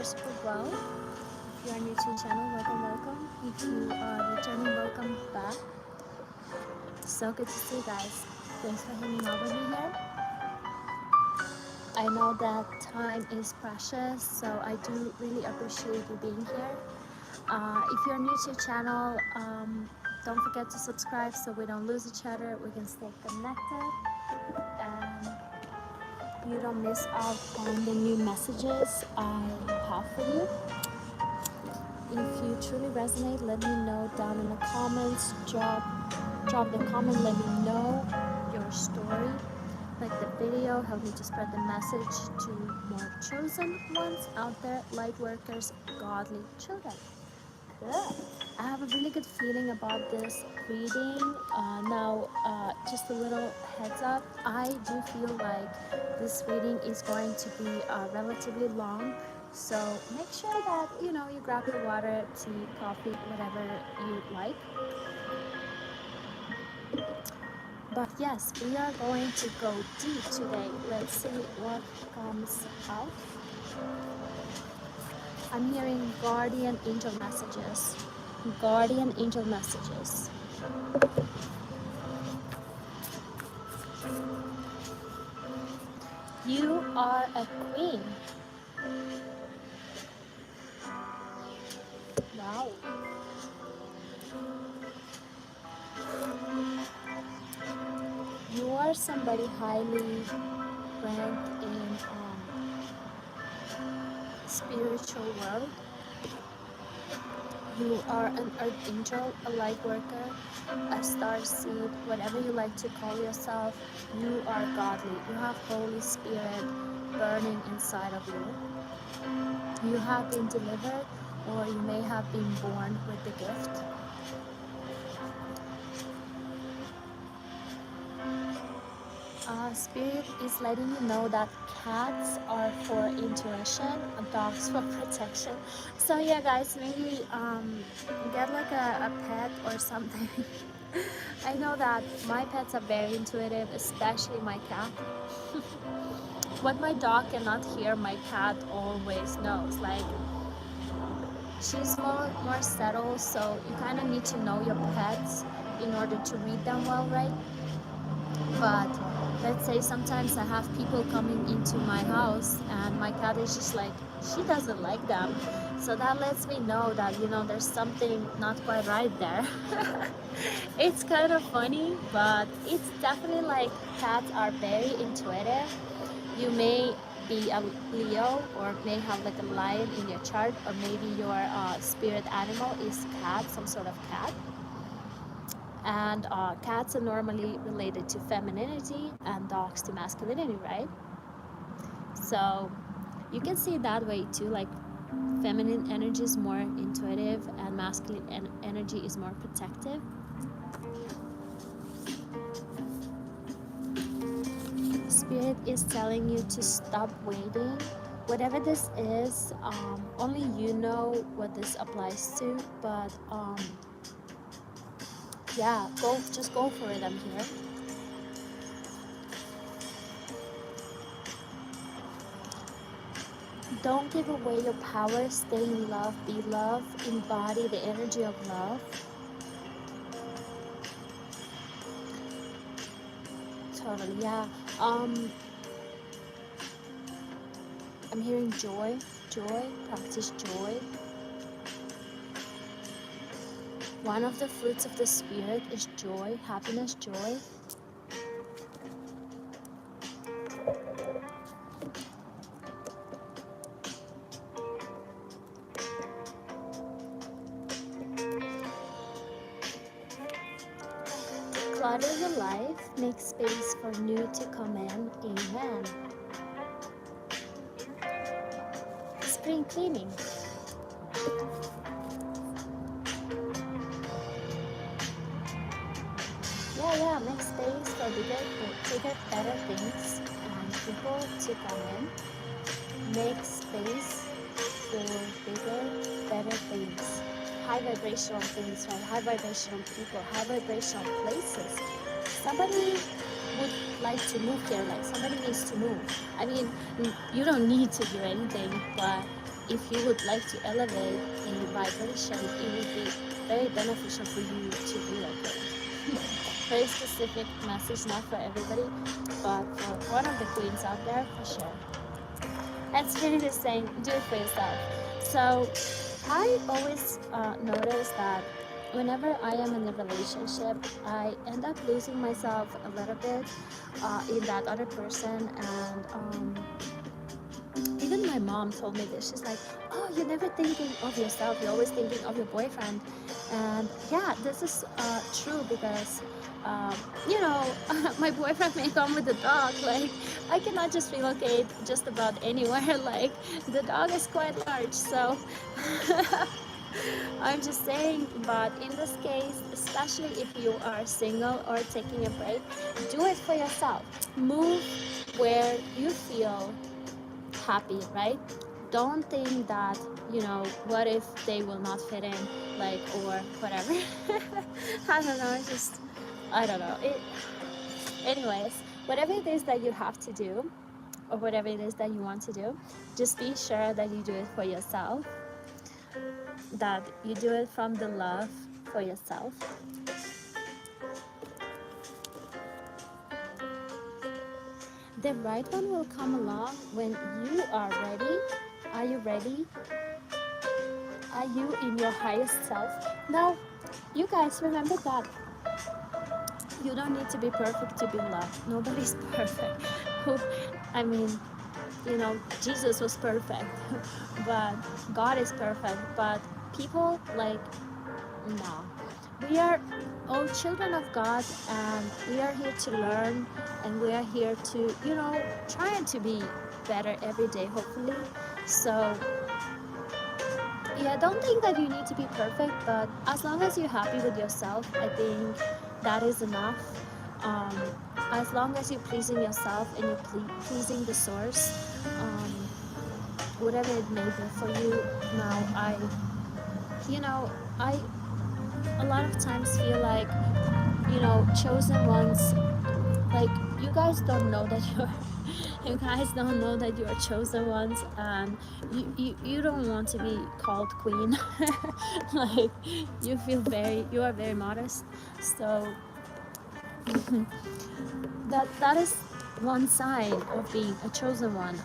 super well. If you are new to the channel, welcome. If you are returning, welcome back. So good to see you guys. Thanks for hanging out with me here. I know that time is precious, so I do really appreciate you being here. If you're new to the channel, don't forget to subscribe so we don't lose each other. We can stay connected and you don't miss out on the new messages I have for you. If you truly resonate, let me know down in the comments. Drop the comment, let me know your story. Like the video, help me to spread the message to more chosen ones out there, light workers, godly children. Good. I have a really good feeling about this reading. Just a little heads up, I do feel like this reading is going to be relatively long. So make sure that you grab your water, tea, coffee, whatever you like. But yes, we are going to go deep today. Let's see what comes out. I'm hearing guardian angel messages. Guardian angel messages. You are a queen. Wow. You are somebody highly ranked in spiritual world. You are an earth angel, a light worker, a star seed, whatever you like to call yourself. You are godly. You have Holy Spirit burning inside of you. You have been delivered, or you may have been born with the gift. Spirit is letting you know that cats are for intuition, dogs for protection. So yeah, guys, maybe get like a pet or something. I know that my pets are very intuitive, especially my cat. What my dog cannot hear, my cat always knows. Like, she's more settled, so you kind of need to know your pets in order to read them well, right? But let's say sometimes I have people coming into my house and my cat is just like, she doesn't like them. So that lets me know that, there's something not quite right there. It's kind of funny, but it's definitely like cats are very intuitive. You may be a Leo or may have like a lion in your chart, or maybe your spirit animal is cat, some sort of cat. And cats are normally related to femininity and dogs to masculinity, right? So you can see it that way too, like feminine energy is more intuitive and masculine energy is more protective. Spirit is telling you to stop waiting. Whatever this is, only you know what this applies to, but yeah, just go for it. I'm here. Don't give away your power. Stay in love. Be love. Embody the energy of love. Totally, yeah. I'm hearing joy. Practice joy. One of the fruits of the spirit is joy, happiness, joy. Declutter your life, make space for new to come in. Amen. Spring cleaning. Yeah, make space for bigger, better things and people to come in. Make space for bigger, better things. High vibrational things, right? High vibrational people, high vibrational places. Somebody would like to move here, like somebody needs to move. I mean, you don't need to do anything, but if you would like to elevate in vibration, it would be very beneficial for you to relocate. Very specific message, not for everybody, but for one of the queens out there, for sure. And Spirit is saying, do it for yourself. So I always notice that whenever I am in a relationship, I end up losing myself a little bit in that other person. And even my mom told me this. She's like, oh, you're never thinking of yourself. You're always thinking of your boyfriend. And yeah, this is true because, um, you know, my boyfriend may come with a dog. Like, I cannot just relocate just about anywhere. Like, the dog is quite large. So I'm just saying, but in this case, especially if you are single or taking a break, do it for yourself. Move where you feel happy, right? Don't think that, you know, what if they will not fit in, like, or whatever. I don't know, it's just, I don't know. Anyways, whatever it is that you have to do, or whatever it is that you want to do, just be sure that you do it for yourself, that you do it from the love for yourself. The right one will come along when you are ready. Are you ready? Are you in your highest self? Now, you guys remember that you don't need to be perfect to be loved. Nobody's perfect. I mean, you know, Jesus was perfect, but God is perfect. But people, like, no. We are all children of God, and we are here to learn, and we are here to, you know, trying to be better every day, hopefully. So yeah, don't think that you need to be perfect, but as long as you're happy with yourself, I think that is enough. Um, as long as you're pleasing yourself and you're pleasing the source, whatever it may be for you. Now, you know, I a lot of times feel like, you know, chosen ones, like, you guys don't know that you guys don't know that you're chosen ones, and you don't want to be called queen. Like, you are very modest. So that is one sign of being a chosen one,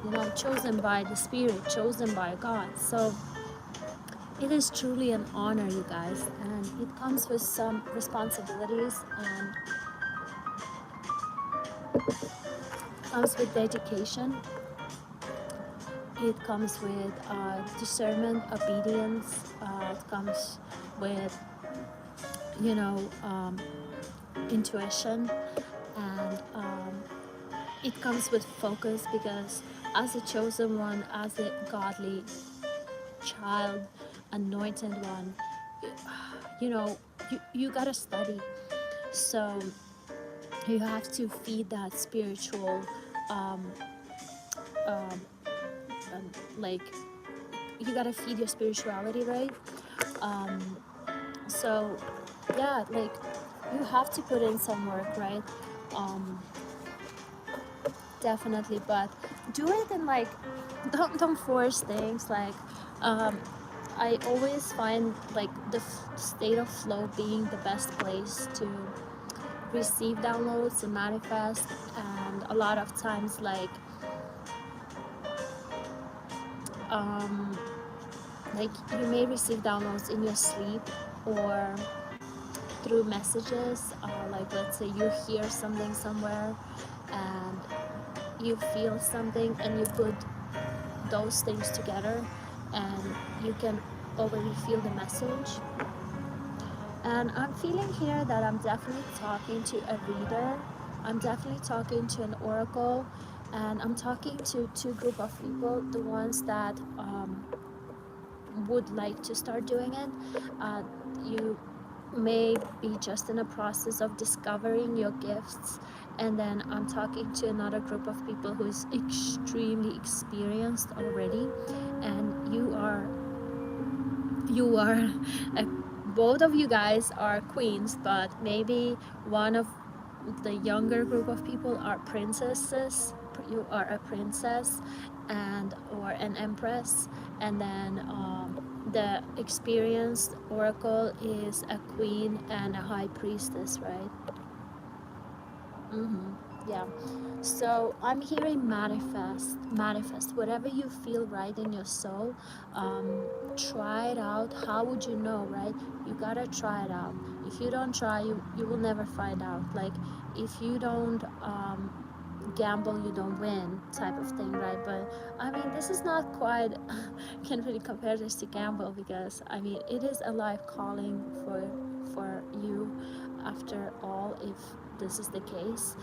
you know, chosen by the Spirit, chosen by God. So it is truly an honor, you guys, and it comes with some responsibilities, and comes with dedication. It comes with discernment, obedience. It comes with, you know, intuition, and it comes with focus, because as a chosen one, as a godly child, anointed one, you know, you gotta study. So you have to feed that spiritual like, you gotta feed your spirituality, right? So yeah, like, you have to put in some work, right? Definitely, but do it, and like, don't force things. Like, I always find, like, the state of flow being the best place to receive downloads and manifest. And a lot of times, like you may receive downloads in your sleep, or through messages. Like, let's say you hear something somewhere, and you feel something, and you put those things together, and you can already feel the message. And I'm feeling here that I'm definitely talking to a reader. I'm definitely talking to an oracle, and I'm talking to two group of people, the ones that would like to start doing it. You may be just in a process of discovering your gifts, and then I'm talking to another group of people who's extremely experienced already, and you are both of you guys are queens, but maybe one of the younger group of people are princesses. You are a princess and or an empress, and then the experienced oracle is a queen and a high priestess, right? Yeah. So I'm hearing manifest, manifest. Whatever you feel right in your soul, try it out. How would you know, right? You gotta try it out. If you don't try, you will never find out. Like if you don't gamble, you don't win, type of thing, right? But I mean, this is not quite. Can't really compare this to gamble because I mean, it is a life calling for you. After all, if this is the case.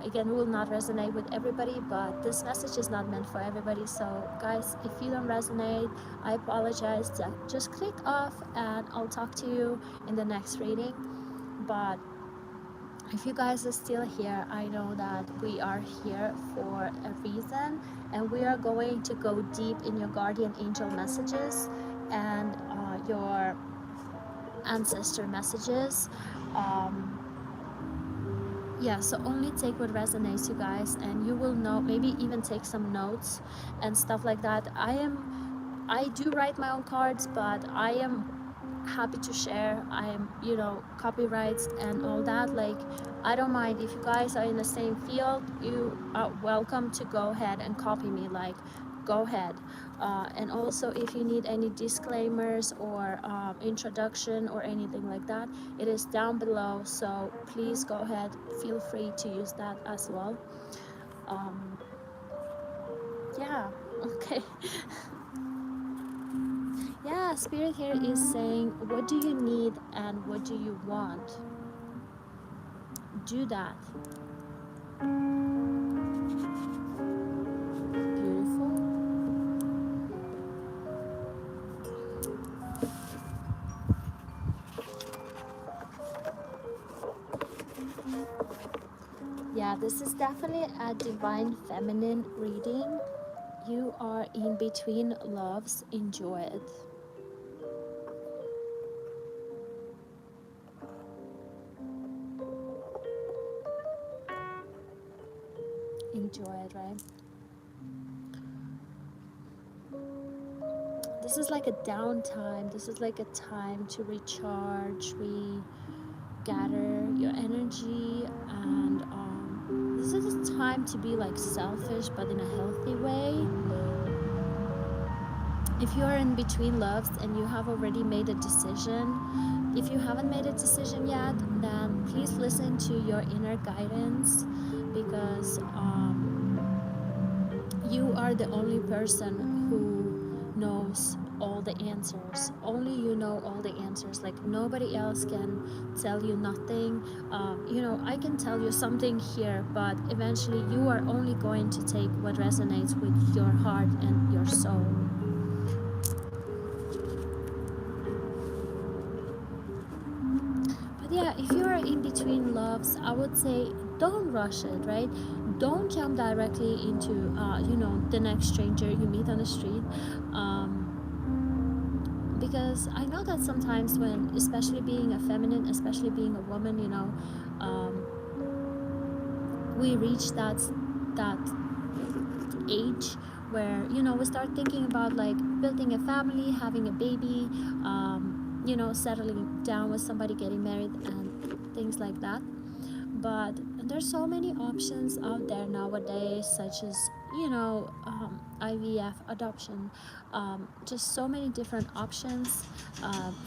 Again, will not resonate with everybody, but this message is not meant for everybody. So, guys, if you don't resonate, I apologize. Just click off, and I'll talk to you in the next reading. But if you guys are still here, I know that we are here for a reason, and we are going to go deep in your guardian angel messages and your ancestor messages. Yeah, so only take what resonates, you guys, and you will know, maybe even take some notes and stuff like that. I do write my own cards, but I am happy to share. I am, copyrights and all that. Like, I don't mind if you guys are in the same field. You are welcome to go ahead and copy me. Like, go ahead. And also, if you need any disclaimers or introduction or anything like that, it is down below. So please go ahead. Feel free to use that as well. Um, yeah. Okay. Yeah, Spirit here is saying, what do you need and what do you want? Do that. Beautiful. Yeah, this is definitely a divine feminine reading. You are in between loves. Enjoy it. Enjoy it, right? This is like a downtime. This is like a time to recharge, gather your energy, and this is a time to be like selfish, but in a healthy way. If you are in between loves and you have already made a decision, if you haven't made a decision yet, then please listen to your inner guidance, because you are the only person who knows all the answers. Only you know all the answers. Like, nobody else can tell you nothing. I can tell you something here, but eventually you are only going to take what resonates with your heart and your soul. But yeah, if you are in between loves, I would say don't rush it, right? Don't jump directly into the next stranger you meet on the street, because I know that sometimes, when, especially being a feminine, especially being a woman, we reach that age where we start thinking about like building a family, having a baby, settling down with somebody, getting married, and things like that. But there's so many options out there nowadays, such as IVF, adoption, just so many different options,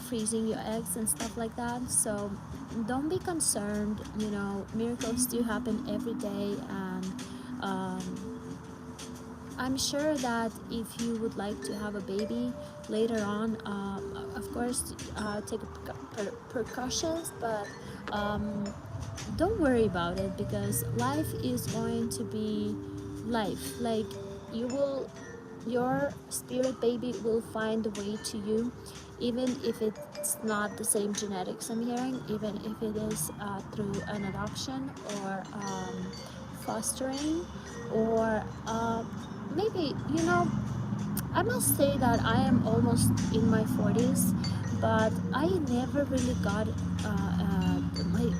freezing your eggs and stuff like that. So don't be concerned. Miracles do happen every day, and I'm sure that if you would like to have a baby later on, of course, take precautions, but don't worry about it, because life is going to be life. Like, your spirit baby will find the way to you, even if it's not the same genetics I'm hearing, even if it is through an adoption or fostering, or maybe, I must say that I am almost in my 40s, but I never really got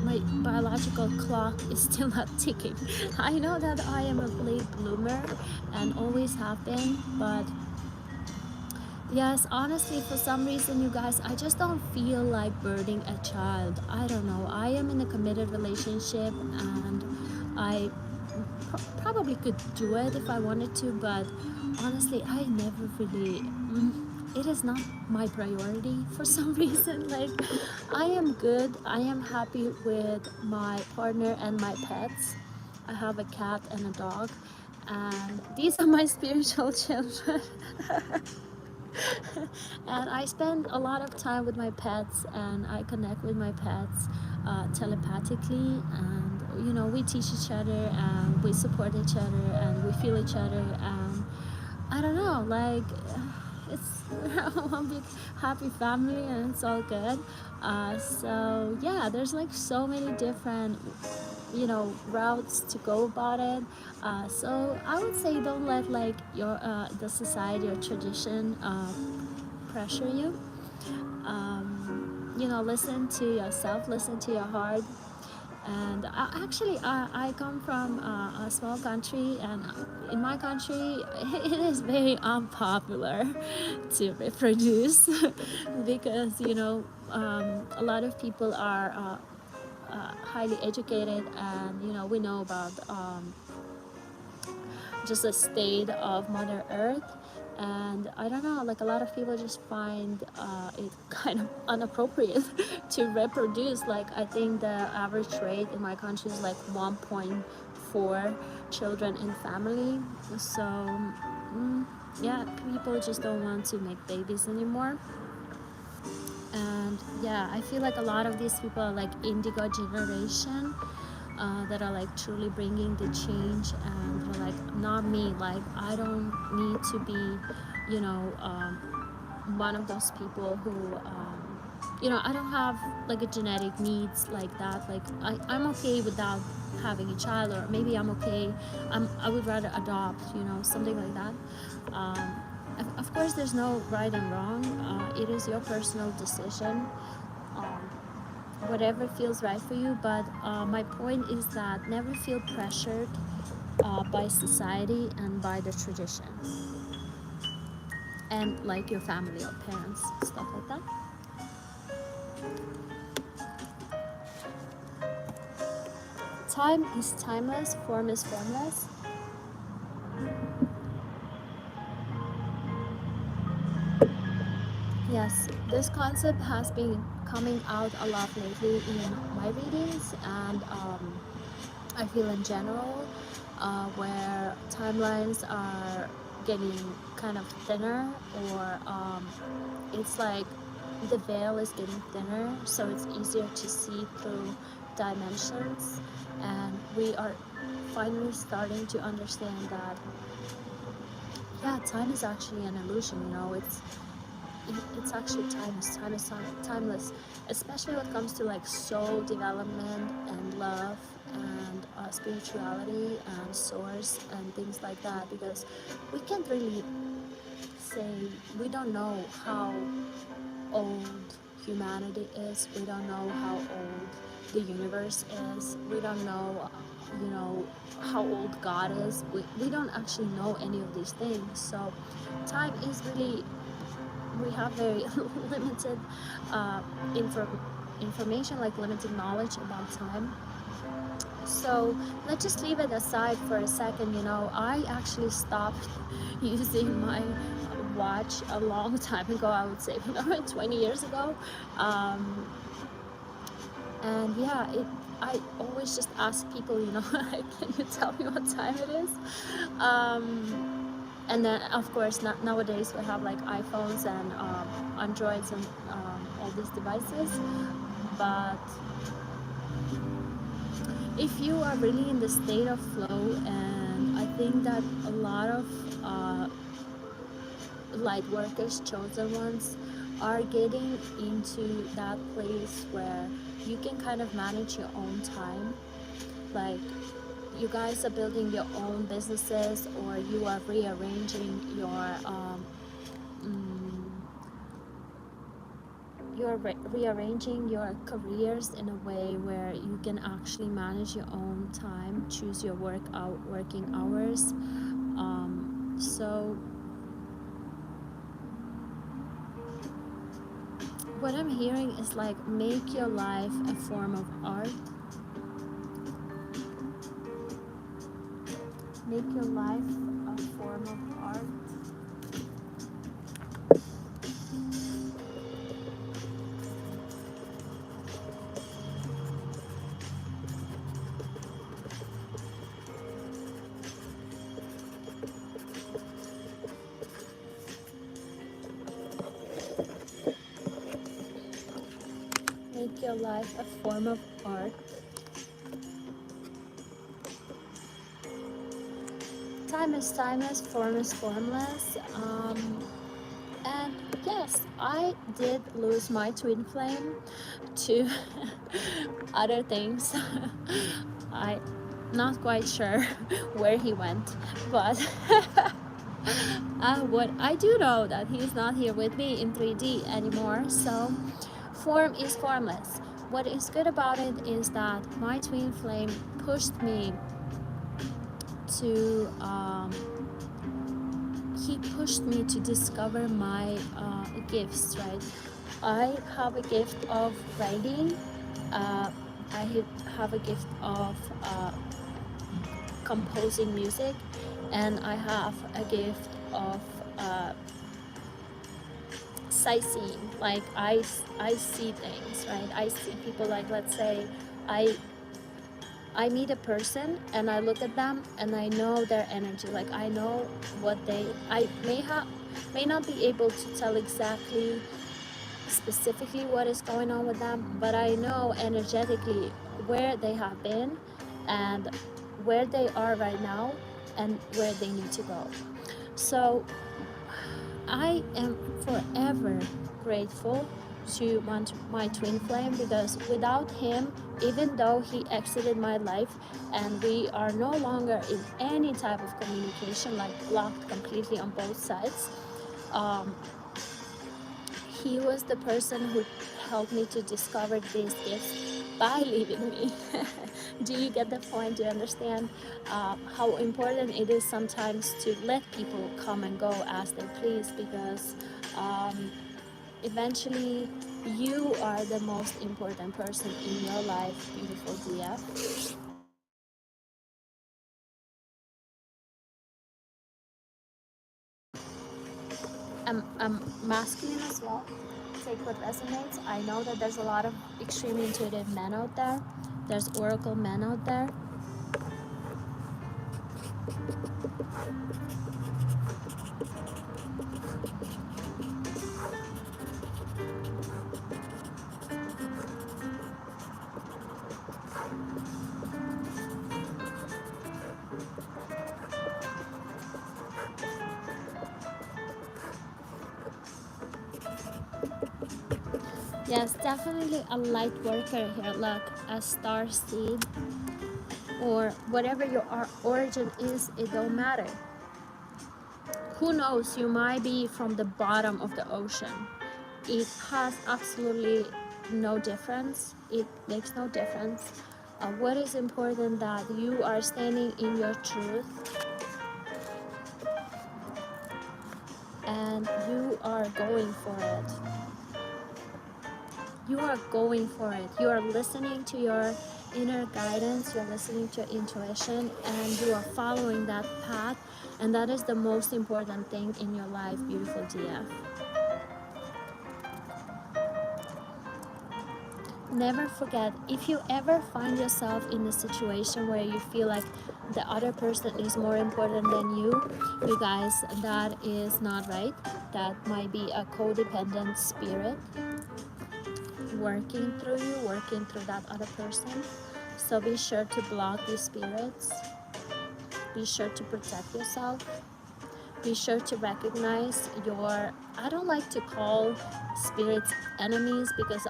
my biological clock is still not ticking. I know that I am a late bloomer and always have been, but yes, honestly, for some reason, you guys, I just don't feel like birthing a child. I don't know. I am in a committed relationship, and I probably could do it if I wanted to, but honestly, I never really. It is not my priority for some reason. Like, I am good. I am happy with my partner and my pets. I have a cat and a dog, and these are my spiritual children. And I spend a lot of time with my pets, and I connect with my pets telepathically, and we teach each other, and we support each other, and we feel each other, and I don't know, like it's one big happy family, and it's all good. So yeah, there's like so many different routes to go about it. So I would say don't let like your the society or tradition pressure you. Listen to yourself, listen to your heart. And I come from a small country, and in my country it is very unpopular to reproduce because a lot of people are highly educated, and we know about just the state of Mother Earth. And I don't know, like a lot of people just find it kind of inappropriate to reproduce. Like, I think the average rate in my country is like 1.4 children in family. So yeah, people just don't want to make babies anymore. And yeah, I feel like a lot of these people are like indigo generation, that are like truly bringing the change, and they're like, not me, like I don't need to be one of those people who I don't have like a genetic needs like that. Like I'm okay without having a child, or maybe I'm okay, I would rather adopt, something like that. Of course there's no right and wrong, it is your personal decision, um, whatever feels right for you. But my point is that never feel pressured by society and by the tradition, and like your family or parents, stuff like that. Time is timeless, form is formless. Yes, this concept has been coming out a lot lately in my readings, and I feel in general, where timelines are getting kind of thinner, or it's like the veil is getting thinner, so it's easier to see through dimensions, and we are finally starting to understand that yeah, time is actually an illusion. It's actually timeless. Time is timeless, especially when it comes to like soul development and love and spirituality and source and things like that, because we can't really say, we don't know how old humanity is, we don't know how old the universe is, we don't know how old God is, we don't actually know any of these things. So time is really, we have very limited information, like limited knowledge about time. So let's just leave it aside for a second. I actually stopped using my watch a long time ago, I would say 20 years ago, and yeah, I always just ask people, like, can you tell me what time it is? And then of course nowadays we have like iPhones and Androids and all these devices. But if you are really in the state of flow, and I think that a lot of light workers, chosen ones, are getting into that place where you can kind of manage your own time. Like, you guys are building your own businesses, or you are rearranging you're rearranging your careers in a way where you can actually manage your own time, choose your working hours. So what I'm hearing is like, make your life a form of art. Make your life a form of art. Make your life a form of art. Time is timeless, form is formless. And yes, I did lose my twin flame to other things. I'm not quite sure where he went, but what I do know that he's not here with me in 3D anymore. So form is formless. What is good about it is that my twin flame pushed me to he pushed me to discover my gifts, right? I have a gift of writing. I have a gift of composing music, and I have a gift of sightseeing. Like I see things, right? I see people. Like, let's say I meet a person and I look at them and I know their energy. Like I know what I may not be able to tell exactly specifically what is going on with them, but I know energetically where they have been and where they are right now and where they need to go. So I am forever grateful to my twin flame, because without him, even though he exited my life and we are no longer in any type of communication, like blocked completely on both sides, he was the person who helped me to discover these gifts by leaving me. Do you get the point? Do you understand how important it is sometimes to let people come and go as they please? Because eventually you are the most important person in your life, beautiful DF. I'm masculine as well. Take what resonates. I know that there's a lot of extremely intuitive men out there. There's oracle men out there. Yes, definitely a light worker here. Look, a star seed or whatever your origin is, it don't matter. Who knows, you might be from the bottom of the ocean. It has absolutely no difference. It makes no difference. What is important that you are standing in your truth and you are going for it. You are going for it. You are listening to your inner guidance, you're listening to your intuition, and you are following that path, and that is the most important thing in your life, beautiful DF. Never forget, if you ever find yourself in a situation where you feel like the other person is more important than you guys, that is not right. That might be a codependent spirit working through you, working through that other person. So be sure to block these spirits. Be sure to protect yourself. Be sure to recognize your, I don't like to call spirits enemies, because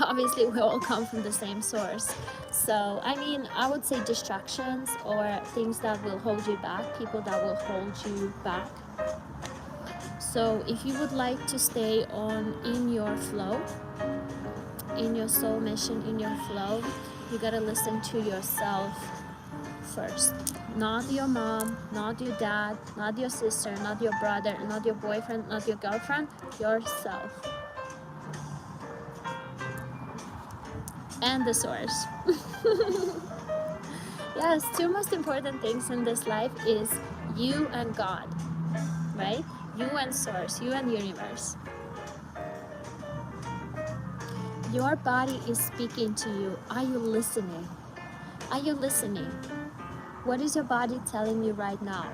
obviously we all come from the same source. So I mean, I would say distractions or things that will hold you back, people that will hold you back. So if you would like to stay on in your flow, in your soul mission, in your flow, you gotta listen to yourself first. Not your mom, not your dad, not your sister, not your brother, not your boyfriend, not your girlfriend, yourself. And the source. Yes, two most important things in this life is you and God, right? You and source, you and universe. Your body is speaking to you. Are you listening? Are you listening? What is your body telling you right now?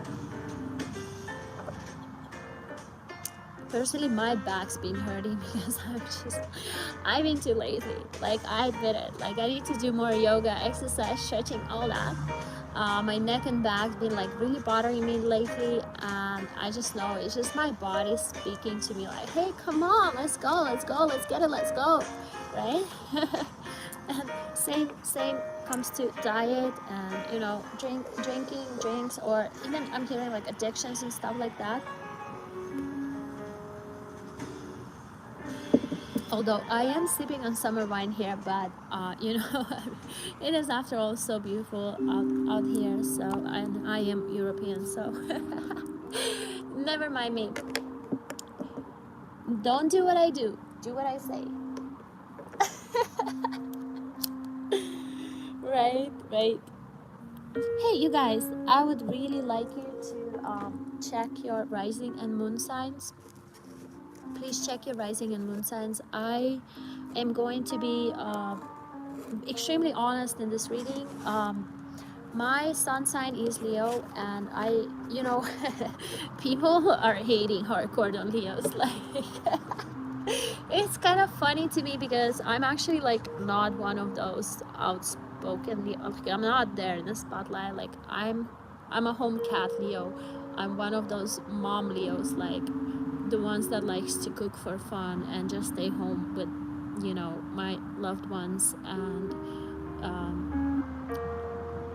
Personally, my back's been hurting because I've been too lazy. Like, I admit it. Like, I need to do more yoga, exercise, stretching, all that. My neck and back's been like really bothering me lately, and I just know it's just my body speaking to me like, hey, come on, let's go, let's get it, let's go, right? And same comes to diet and drinking drinks, or even I'm hearing like addictions and stuff like that. Although I am sipping on summer wine here, but it is after all so beautiful out here. So, and I am European, so never mind me. Don't do what I do. Do what I say. Right. Hey, you guys, I would really like you to check your rising and moon signs. Please check your rising and moon signs. I am going to be extremely honest in this reading. My sun sign is Leo, and people are hating hardcore on Leos. Like, it's kind of funny to me because I'm actually like not one of those outspoken Leo. Like, I'm not there in the spotlight. Like, I'm a home cat Leo. I'm one of those mom Leos, like the ones that likes to cook for fun and just stay home with my loved ones, and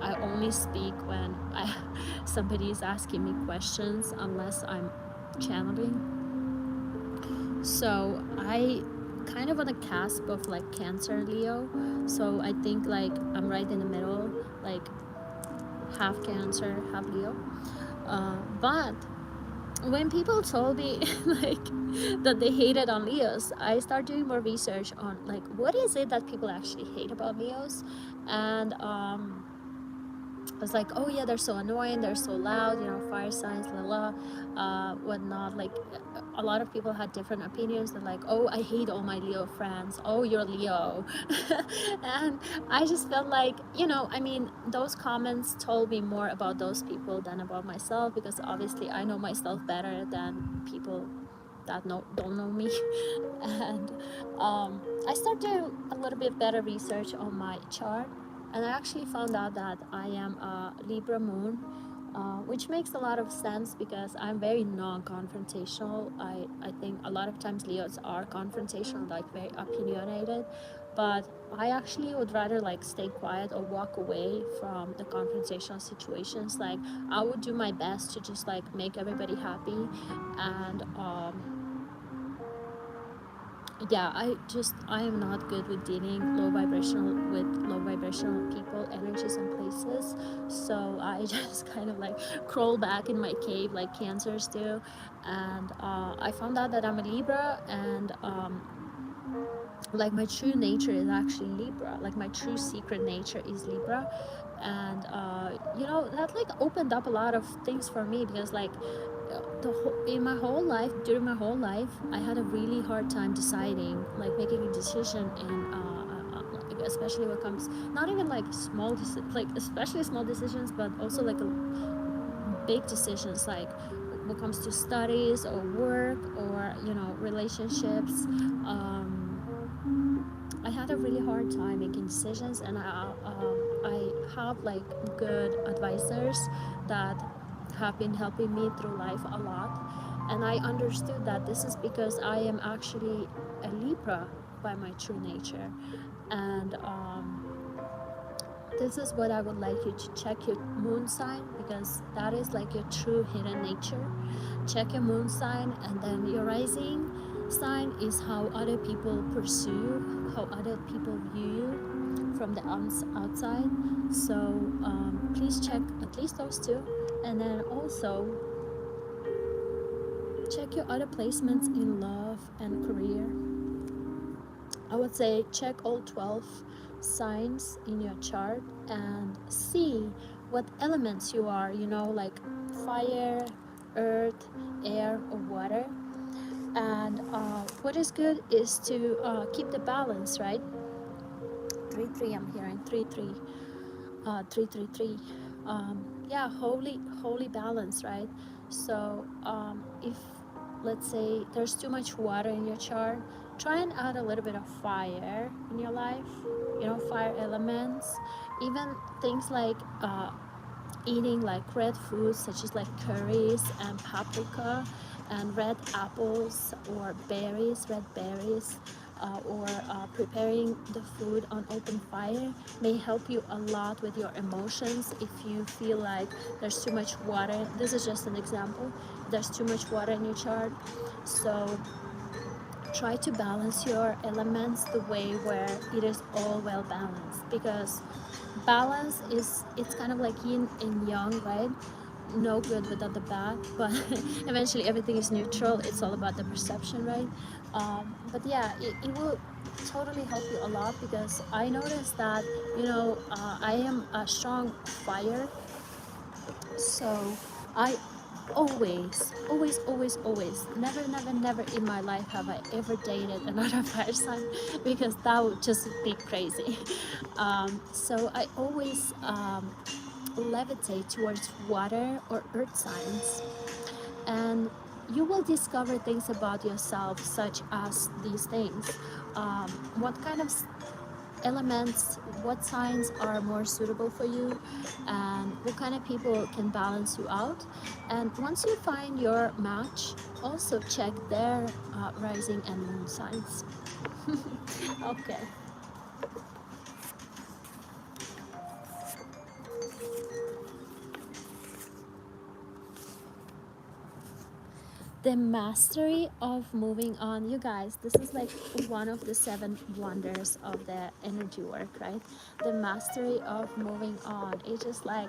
I only speak when somebody is asking me questions, unless I'm channeling. So I kind of on the cusp of like Cancer Leo, so I think like I'm right in the middle, like half Cancer, half Leo. But when people told me like that they hated on Leos, I started doing more research on like what is it that people actually hate about Leos, and I was like, oh yeah, they're so annoying, they're so loud, fire signs, whatnot. Like, a lot of people had different opinions. They're like, oh, I hate all my Leo friends. Oh, you're Leo. And I just felt like, those comments told me more about those people than about myself, because obviously I know myself better than people that don't know me. And I started doing a little bit better research on my chart, and I actually found out that I am a Libra moon, which makes a lot of sense because I'm very non-confrontational. I think a lot of times Leos are confrontational, like very opinionated, but I actually would rather like stay quiet or walk away from the confrontational situations. Like, I would do my best to just like make everybody happy, and yeah, I am not good with dealing low vibrational people, energies, and places. So I just kind of like crawl back in my cave like Cancers do. And I found out that I'm a Libra, and like my true nature is actually Libra. Like, my true secret nature is Libra. And that like opened up a lot of things for me, because like during my whole life, I had a really hard time deciding, like making a decision in especially what comes, not even like especially small decisions, but also like big decisions, like what comes to studies or work or relationships. I had a really hard time making decisions, and I have like good advisors that have been helping me through life a lot. And I understood that this is because I am actually a Libra by my true nature. And this is what I would like you to check: your moon sign, because that is like your true hidden nature. Check your moon sign, and then your rising sign is how other people pursue you, how other people view you from the outside. So please check at least those two, and then also check your other placements in love and career. I would say check all 12 signs in your chart and see what elements you are, like fire, earth, air, or water. And what is good is to keep the balance, right? 3-3, I'm hearing 3-3, 3-3-3. Yeah, holy balance, right? So if, let's say, there's too much water in your chart, try and add a little bit of fire in your life. Fire elements, even things like eating like red foods such as like curries and paprika and red apples or berries, red berries, or preparing the food on open fire may help you a lot with your emotions. If you feel like there's too much water, this is just an example, there's too much water in your chart, so try to balance your elements the way where it is all well balanced, because balance is, it's kind of like yin and yang, right? No good without the bad, but eventually everything is neutral. It's all about the perception, right? But yeah, it will totally help you a lot, because I noticed that I am a strong fire, so I always, never in my life have I ever dated another fire sign, because that would just be crazy. So I always levitate towards water or earth signs, and you will discover things about yourself, such as these things. What kind of elements, what signs are more suitable for you, and what kind of people can balance you out. And once you find your match, also check their rising and moon signs. Okay. The mastery of moving on, you guys, this is like one of the 7 wonders of the energy work, right? The mastery of moving on. It's just like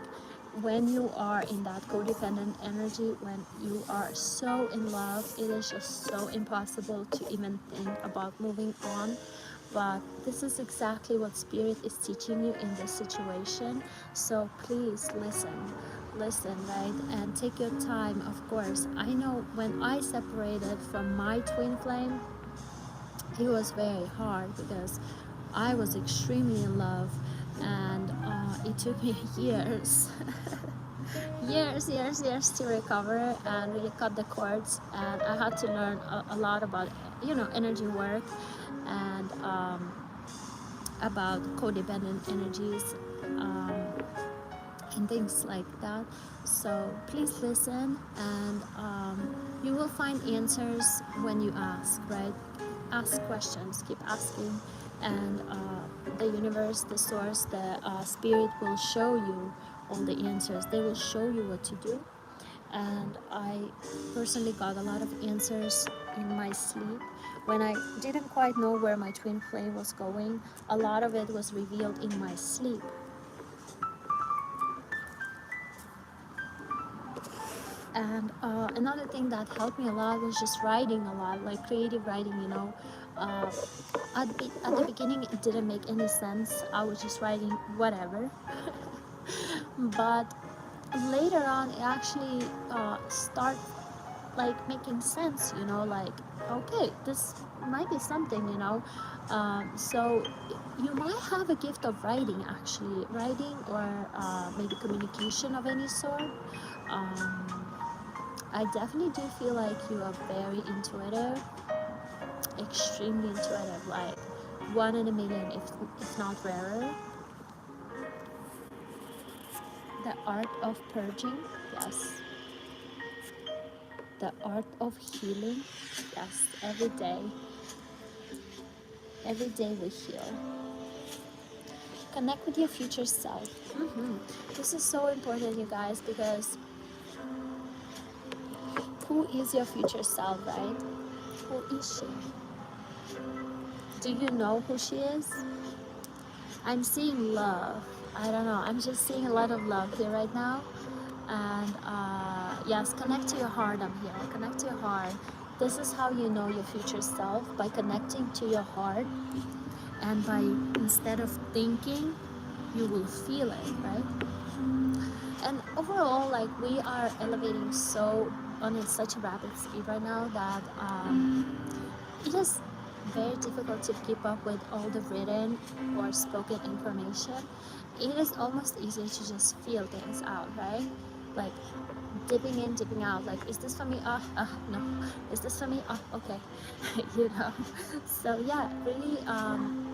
when you are in that codependent energy, when you are so in love, it is just so impossible to even think about moving on. But this is exactly what spirit is teaching you in this situation. So please listen, right? And take your time. Of course, I know when I separated from my twin flame, it was very hard, because I was extremely in love, and it took me years years to recover and really cut the cords. And I had to learn a lot about energy work, and about codependent energies, and things like that. So please listen, and you will find answers when you ask, right? Ask questions, keep asking, and the universe, the source, the spirit will show you all the answers. They will show you what to do. And I personally got a lot of answers in my sleep. When I didn't quite know where my twin flame was going, a lot of it was revealed in my sleep. And another thing that helped me a lot was just writing a lot, like creative writing, at the beginning it didn't make any sense. I was just writing whatever. But later on it actually start like making sense, like, okay, this might be something, so you might have a gift of writing, actually writing, or maybe communication of any sort. I definitely do feel like you are very intuitive, extremely intuitive, like one in a million, if not rarer. The art of purging, yes. The art of healing, yes. Every day we heal. Connect with your future self. This is so important, you guys, because who is your future self, right? Who is she? Do you know who she is? I'm seeing love. I don't know. I'm just seeing a lot of love here right now. And yes, connect to your heart. I'm here. Connect to your heart. This is how you know your future self, by connecting to your heart, and by, instead of thinking, you will feel it, right? And overall, like, we are elevating so on such a rapid speed right now that it is very difficult to keep up with all the written or spoken information. It is almost easy to just feel things out, right? Like dipping in, dipping out. Like, is this for me? No. Is this for me? Okay. You know. So yeah, really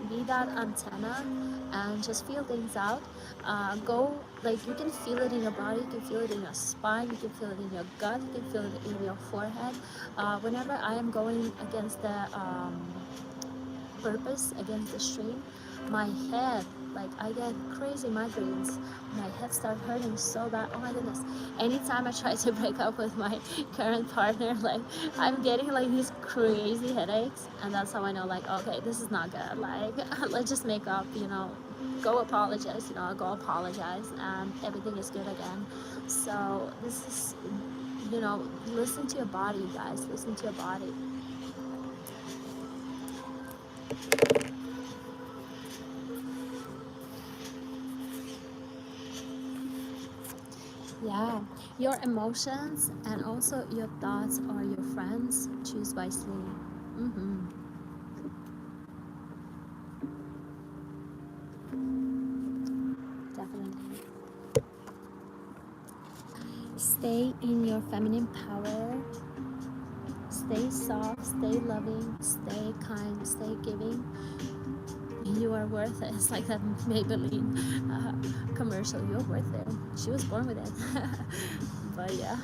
be that antenna and just feel things out. Go, like, you can feel it in your body, you can feel it in your spine, you can feel it in your gut, you can feel it in your forehead. Whenever I am going against the purpose, against the stream, my head, like, I get crazy migraines. My head starts hurting so bad. Oh my goodness. Anytime I try to break up with my current partner, like, I'm getting like these crazy headaches, and that's how I know, like, okay, this is not good. Like, let's just make up, you know, go apologize, you know, go apologize, and everything is good again. So this is, you know, listen to your body, guys. Listen to your body. Yeah, your emotions and also your thoughts are your friends. Choose wisely. Definitely. Stay in your feminine power. Stay soft, stay loving, stay kind, stay giving. You are worth it. It's like that Maybelline commercial. You're worth it. She was born with it. But yeah.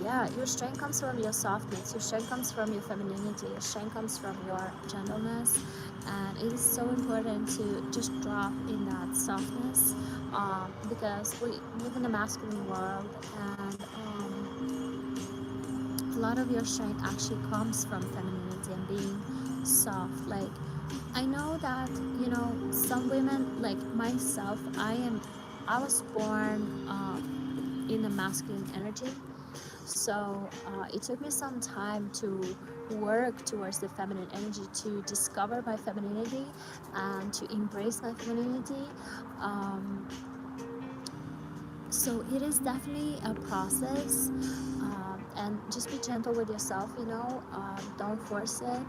Yeah, your strength comes from your softness, your strength comes from your femininity, your strength comes from your gentleness, and it is so important to just drop in that softness, because we live in a masculine world, and a lot of your strength actually comes from femininity and being soft. Like, I know that, you know, some women, like myself, I was born in a masculine energy. So it took me some time to work towards the feminine energy, to discover my femininity and to embrace my femininity. So it is definitely a process, and just be gentle with yourself, you know, don't force it.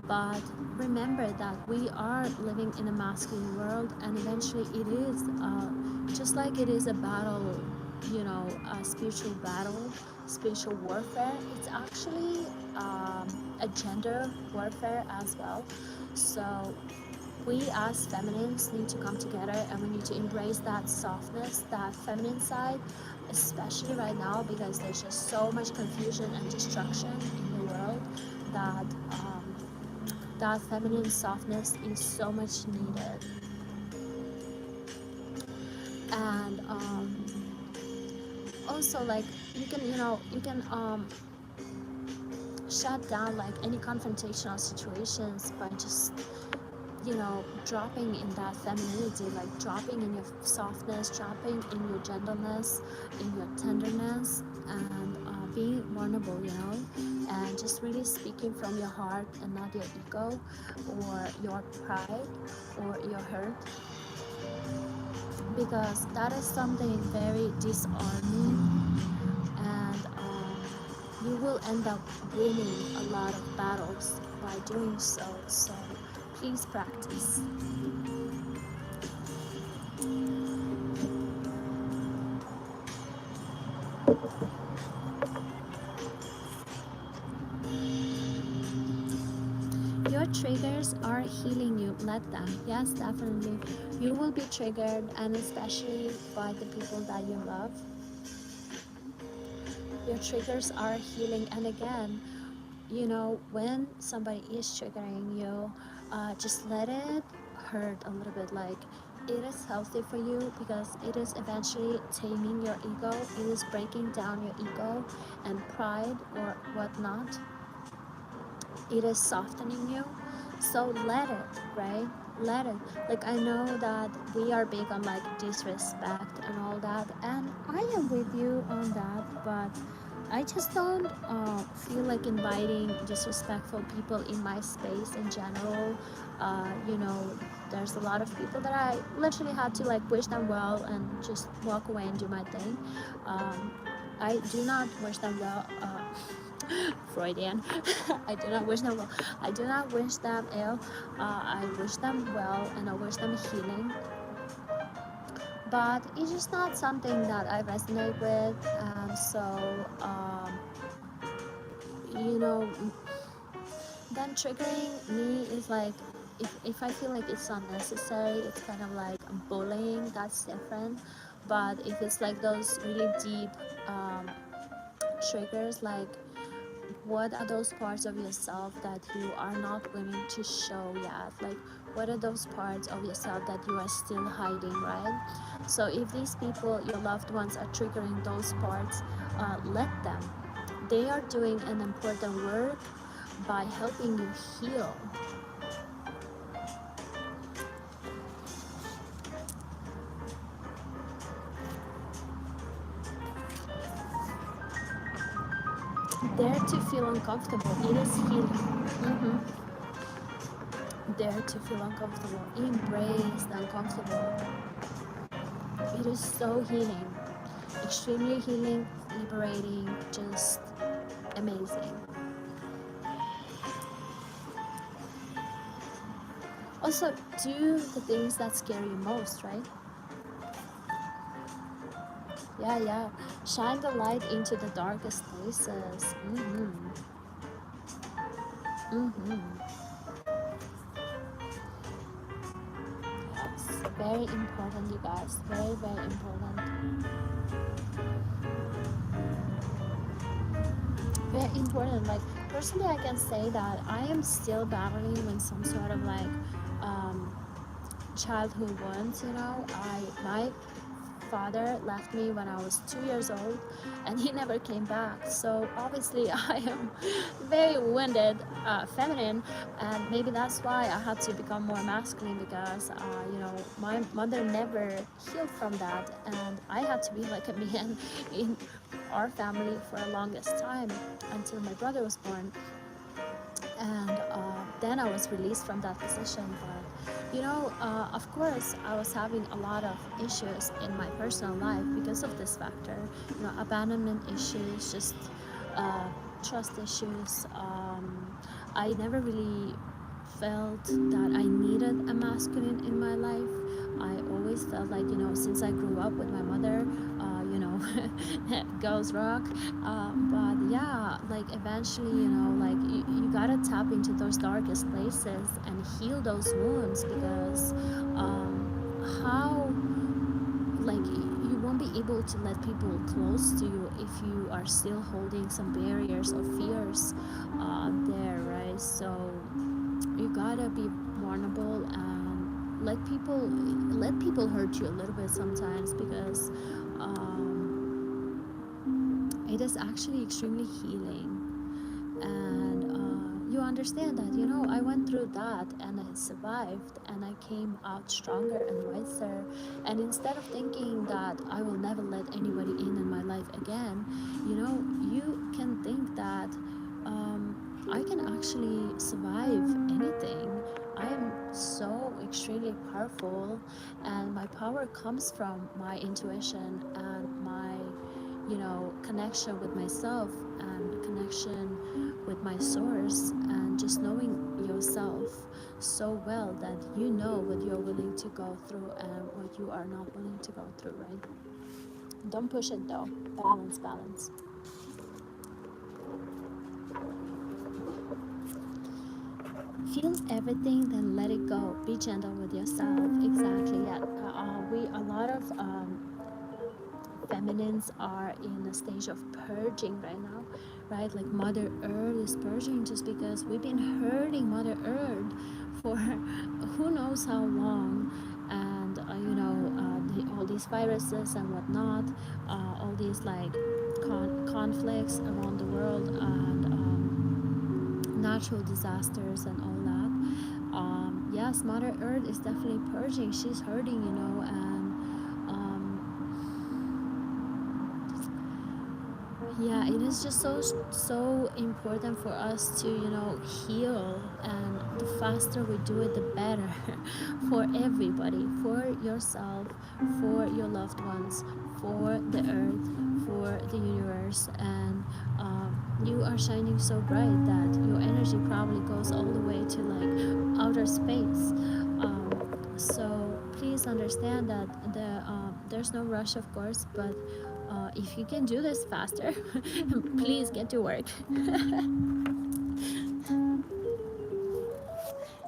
But remember that we are living in a masculine world, and eventually it is just like it is a battle, you know, a spiritual battle, spiritual warfare. It's actually a gender warfare as well. So we as feminines need to come together, and we need to embrace that softness, that feminine side, especially right now, because there's just so much confusion and destruction in the world, that that feminine softness is so much needed. And also, like, you can, you know, you can shut down like any confrontational situations by just, you know, dropping in that femininity, like dropping in your softness, dropping in your gentleness, in your tenderness, and being vulnerable, you know, and just really speaking from your heart and not your ego or your pride or your hurt, because that is something very disarming, and you will end up winning a lot of battles by doing so. So please practice. Your triggers are healing you. Let them. Yes, definitely. You will be triggered, and especially by the people that you love. Your triggers are healing. And again, you know, when somebody is triggering you, just let it heard a little bit, like it is healthy for you because it is eventually taming your ego, it is breaking down your ego and pride or whatnot, it is softening you. So let it, right? Let it. Like, I know that we are big on like disrespect and all that, and I am with you on that, but I just don't feel like inviting disrespectful people in my space in general. You know, there's a lot of people that I literally had to like wish them well and just walk away and do my thing. Um, I do not wish them well. Freudian. I do not wish them well. I do not wish them ill. I wish them well and I wish them healing. But it's just not something that I resonate with. And so, you know, then triggering me is like, if I feel like it's unnecessary, it's kind of like bullying, that's different. But if it's like those really deep triggers, like what are those parts of yourself that you are not willing to show yet? Like, what are those parts of yourself that you are still hiding, right? So if these people, your loved ones, are triggering those parts, let them. They are doing an important work by helping you heal. Dare to feel uncomfortable. It is healing. Dare to feel uncomfortable. Embrace the uncomfortable. It is so healing. Extremely healing, liberating, just amazing. Also, do the things that scare you most, right? Yeah. Shine the light into the darkest places. Yes, very important, you guys. Very, very important. Very important. Like, personally, I can say that I am still battling with some sort of like childhood wounds. You know, my father left me when I was 2 years old, and he never came back. So obviously, I am very wounded, feminine, and maybe that's why I had to become more masculine, because you know, my mother never healed from that, and I had to be like a man in our family for the longest time until my brother was born. And then I was released from that position. But you know, of course, I was having a lot of issues in my personal life because of this factor. You know, abandonment issues, just trust issues. I never really felt that I needed a masculine in my life. I always felt like, you know, since I grew up with my mother, you know, girls rock. But yeah, like eventually, you know, like you gotta tap into those darkest places and heal those wounds, because how, like, you won't be able to let people close to you if you are still holding some barriers or fears there, right? So you gotta be vulnerable and let people hurt you a little bit sometimes, because it is actually extremely healing. And you understand that, you know, I went through that and I survived and I came out stronger and wiser. And instead of thinking that I will never let anybody in my life again, you know, you can think that I can actually survive anything. I am so extremely powerful, and my power comes from my intuition and my, you know, connection with myself and connection with my source, and just knowing yourself so well that you know what you're willing to go through and what you are not willing to go through, right? Don't push it though. Balance. Feel everything, then let it go. Be gentle with yourself. Exactly. Yeah. A lot of feminines are in a stage of purging right now, right? Like Mother Earth is purging, just because we've been hurting Mother Earth for who knows how long. And all these viruses and whatnot, all these like conflicts around the world, and natural disasters and all that. Yes, Mother Earth is definitely purging. She's hurting, and yeah, it is just so important for us to heal, and the faster we do it, the better for everybody, for yourself, for your loved ones, for the earth, for the universe. And you are shining so bright that your energy probably goes all the way to like outer space. So please understand that there's no rush, of course, but if you can do this faster, please get to work.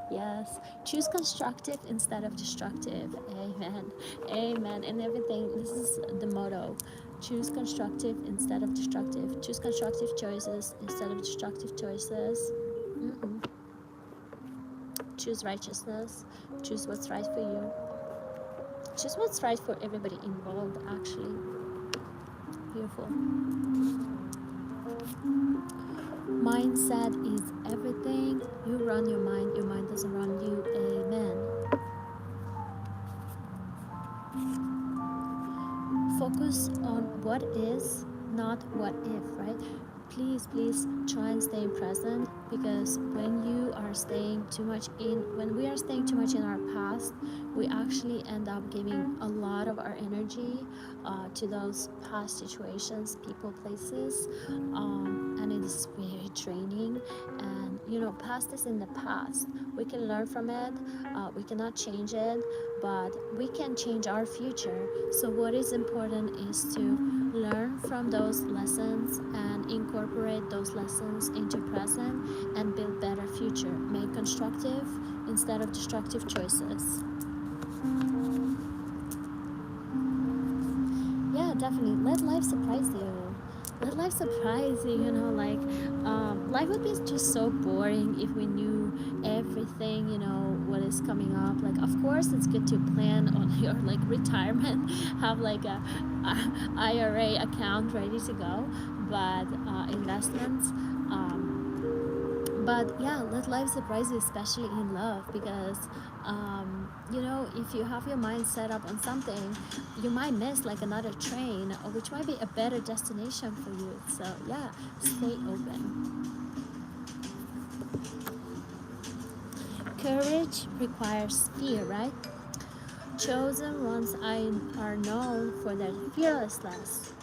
Yes, choose constructive instead of destructive. Amen. Amen. And everything, this is the motto. Choose constructive instead of destructive. Choose constructive choices instead of destructive choices. Mm-mm. Choose righteousness. Choose what's right for you. Choose what's right for everybody involved, actually. Beautiful. Mindset is everything. You run your mind doesn't run you. Amen. Focus on what is, not what if, right? Please try and stay present, because when we are staying too much in our past, we actually end up giving a lot of our energy to those past situations, people, places, and it is very draining. And past is in the past. We can learn from it. We cannot change it, but we can change our future. So what is important is to learn from those lessons and incorporate those lessons into present and build better future. Make constructive instead of destructive choices. Yeah, definitely. Let life surprise you. Let life surprise you. Life would be just so boring if we knew everything. What is coming up. Like, of course, it's good to plan on your like retirement, have like a IRA account ready to go, but investments. But yeah, let life surprise you, especially in love, because if you have your mind set up on something, you might miss like another train, or which might be a better destination for you. So yeah, stay open. Courage requires fear, right? Chosen ones are known for their fearlessness.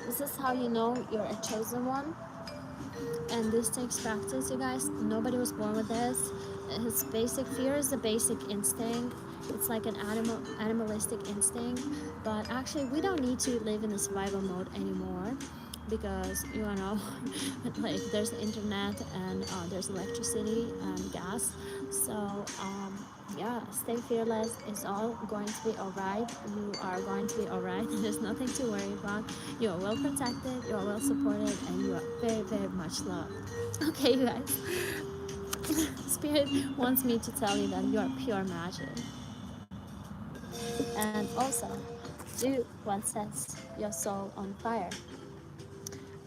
This is how you know you're a chosen one. And this takes practice, you guys. Nobody was born with this. His basic fear is a basic instinct. It's like an animalistic instinct, but actually we don't need to live in a survival mode anymore, because like there's internet, and there's electricity and gas. So yeah, stay fearless. It's all going to be all right. You are going to be all right. There's nothing to worry about. You are well protected, you are well supported, and you are very, very much loved. Okay, you guys. Spirit wants me to tell you that you are pure magic. And also, do what sets your soul on fire.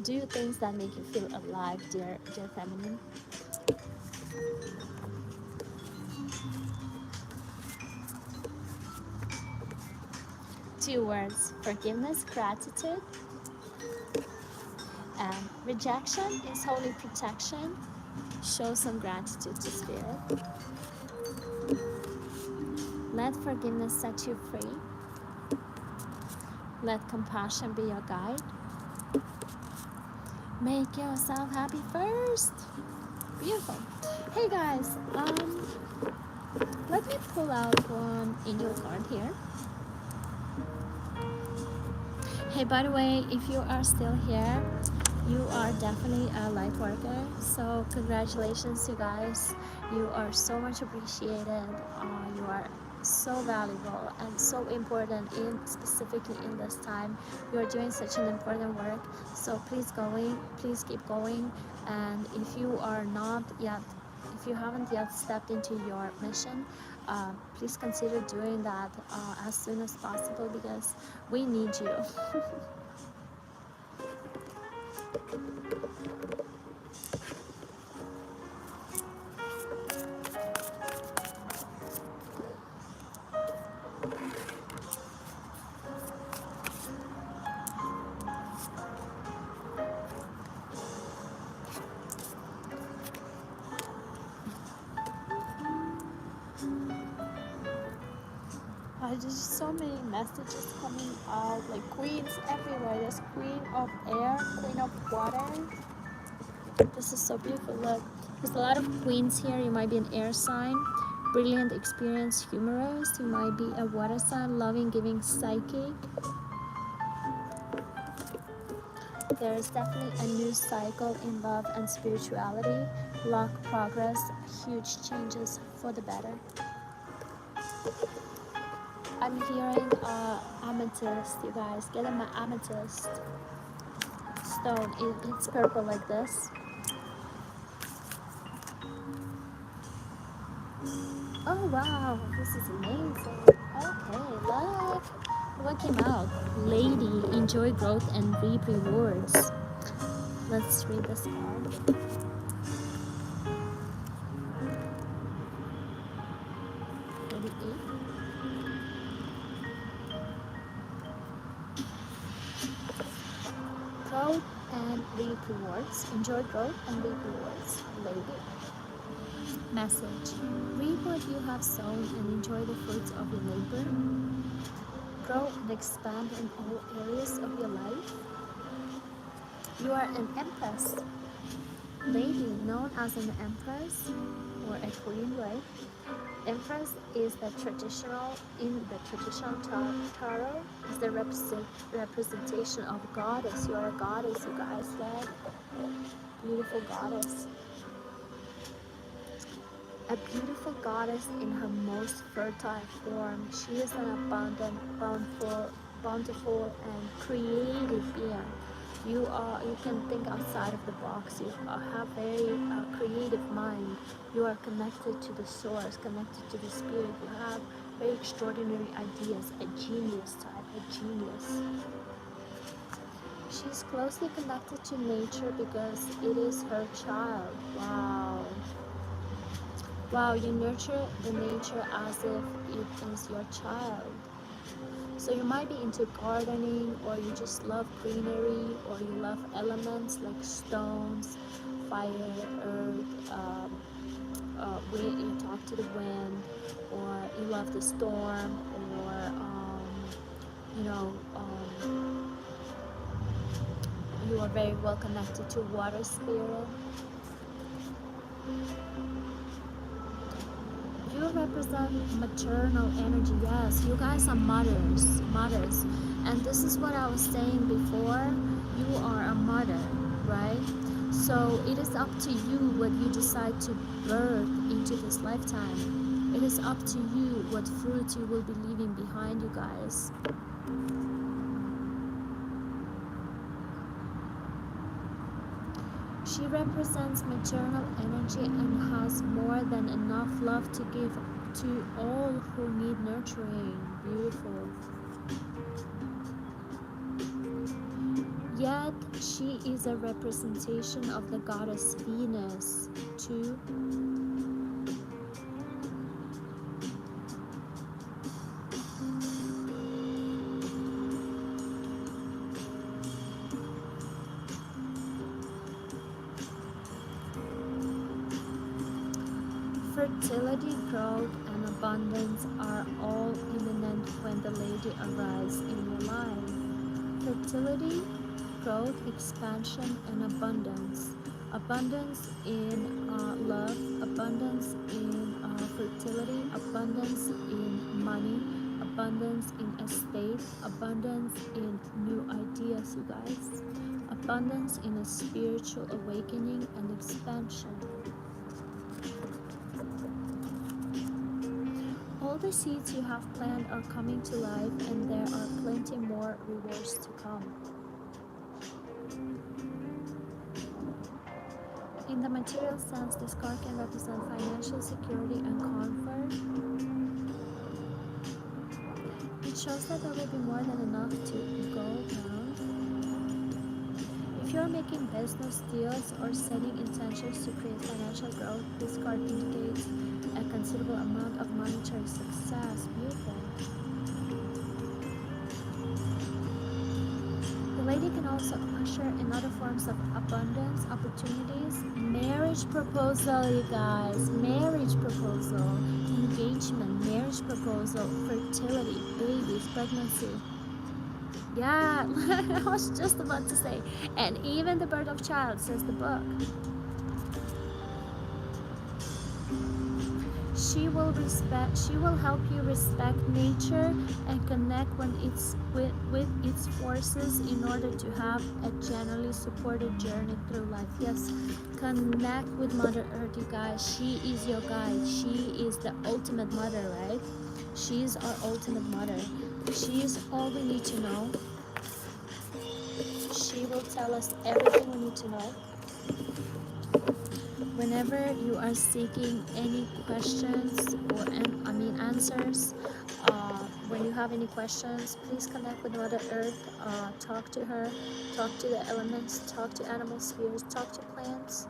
Do things that make you feel alive, dear feminine. Two words: forgiveness, gratitude. And rejection is holy protection. Show some gratitude to Spirit. Let forgiveness set you free. Let compassion be your guide. Make yourself happy first. Beautiful. Hey guys, let me pull out one angel card here. Hey, by the way, if you are still here, you are definitely a light worker. So congratulations, you guys. You are so much appreciated. You are so valuable and so important, specifically in this time. You are doing such an important work. So please keep going. And if you if you haven't yet stepped into your mission, please consider doing that as soon as possible, because we need you. There's so many messages coming out, like queens everywhere. There's queen of air, queen of water. This is so beautiful. Look, there's a lot of queens here. You might be an air sign, brilliant, experienced, humorous. You might be a water sign, loving, giving, psychic. There's definitely a new cycle in love and spirituality. Luck, progress, huge changes for the better. I'm hearing amethyst, you guys. Get my amethyst stone. It's purple like this. Oh wow, this is amazing. Okay, look. What came out? Lady, enjoy growth and reap rewards. Let's read this card. Growth and reap rewards. Enjoy growth and reap rewards. Lady. Message. Reap what you have sown and enjoy the fruits of your labor. Grow and expand in all areas of your life. You are an empress. Lady, known as an empress or a queen, right? Empress is the traditional, in the traditional tarot, is the representation of goddess. You are a goddess, you guys, right? Beautiful goddess. A beautiful goddess in her most fertile form. She is an abundant, bountiful, and creative being. You can think outside of the box. You have very creative mind. You are connected to the source, connected to the spirit. You have very extraordinary ideas. A genius type, a genius. She's closely connected to nature because it is her child. Wow. Wow, you nurture the nature as if it is your child. So you might be into gardening, or you just love greenery, or you love elements like stones, fire, earth, wind, you talk to the wind, or you love the storm, or you are very well connected to water spirit. You represent maternal energy. Yes, you guys are mothers. And this is what I was saying before. You are a mother, right? So it is up to you what you decide to birth into this lifetime. It is up to you what fruit you will be leaving behind, you guys. She represents maternal energy and has more than enough love to give to all who need nurturing. Beautiful. Yet she is a representation of the goddess Venus too. Fertility, growth, and abundance are all imminent when the lady arrives in your life. Fertility, growth, expansion, and abundance. Abundance in love, abundance in fertility, abundance in money, abundance in estate, abundance in new ideas, you guys. Abundance in a spiritual awakening and expansion. All the seeds you have planted are coming to life, and there are plenty more rewards to come. In the material sense, this card can represent financial security and comfort. It shows that there will be more than enough to go around. If you're making business deals or setting intentions to create financial growth, this card indicates a considerable amount of monetary success. Beautiful. The lady can also usher in other forms of abundance, opportunities, marriage proposal, you guys, marriage proposal, engagement, marriage proposal, fertility, babies, pregnancy. Yeah, I was just about to say, and even the birth of child, says the book. She will help you respect nature and connect with its forces in order to have a genuinely supported journey through life. Yes, connect with Mother Earth, you guys. She is your guide. She is the ultimate mother, right? She is our ultimate mother. She is all we need to know. She will tell us everything we need to know. Whenever you are seeking any questions or answers, when you have any questions, please connect with Mother Earth. Talk to her, talk to the elements, talk to animal spheres, talk to plants,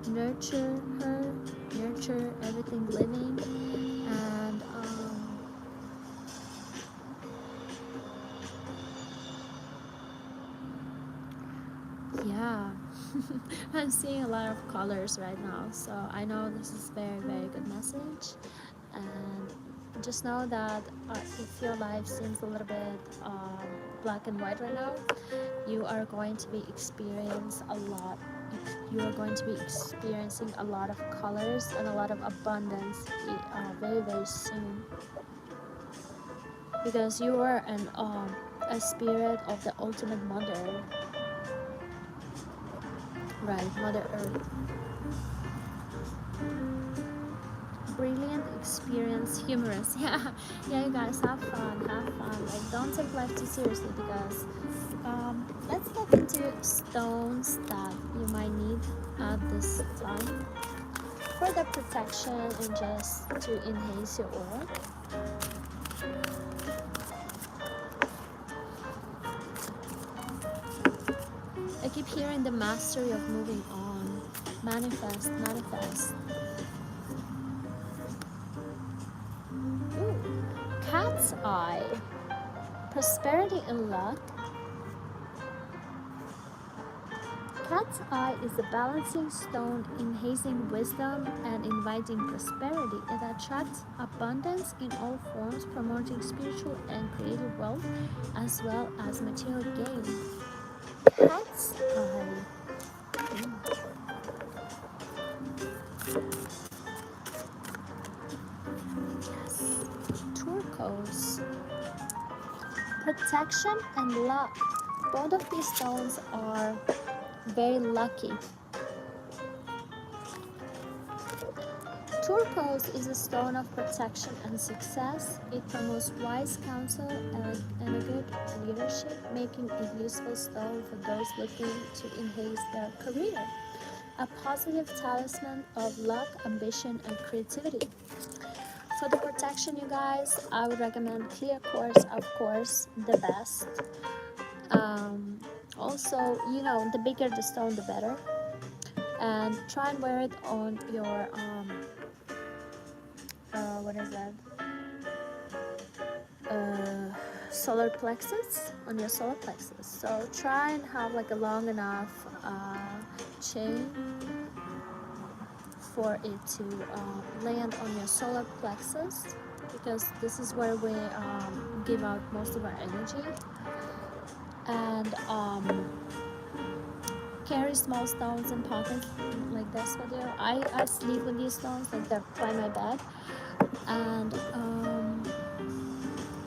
nurture her, nurture everything living, and yeah. I'm seeing a lot of colors right now, so I know this is very, very good message. And just know that if your life seems a little bit black and white right now, you are going to be experiencing a lot. You are going to be experiencing a lot of colors and a lot of abundance very, very soon, because you are a spirit of the ultimate mother. Right, Mother Earth. Brilliant, experience, humorous. Yeah, you guys have fun, Like, don't take life too seriously, because let's look into stones that you might need at this time for the protection and just to enhance your aura. I keep hearing the mastery of moving on. Manifest, manifest. Ooh. Cat's eye. Prosperity and luck. Cat's eye is a balancing stone enhancing wisdom and inviting prosperity. It attracts abundance in all forms, promoting spiritual and creative wealth as well as material gain. Cat's eye. Yes. Turquoise. Protection and luck. Both of these stones are very lucky. Turquoise is a stone of protection and success. It promotes wise counsel and a good leadership, making it a useful stone for those looking to enhance their career. A positive talisman of luck, ambition, and creativity. For the protection, you guys, I would recommend clear quartz, of course, the best. Also, the bigger the stone, the better. And try and wear it on your what is that? Solar plexus, on your solar plexus. So try and have like a long enough chain for it to land on your solar plexus, because this is where we give out most of our energy. And carry small stones in pockets like this video. I sleep with these stones, like they're by my bed. And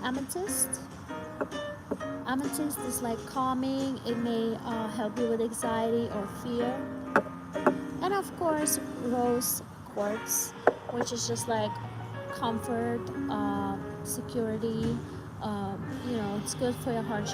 amethyst is like calming. It may help you with anxiety or fear. And of course, rose quartz, which is just like comfort, security. It's good for your heart chakra.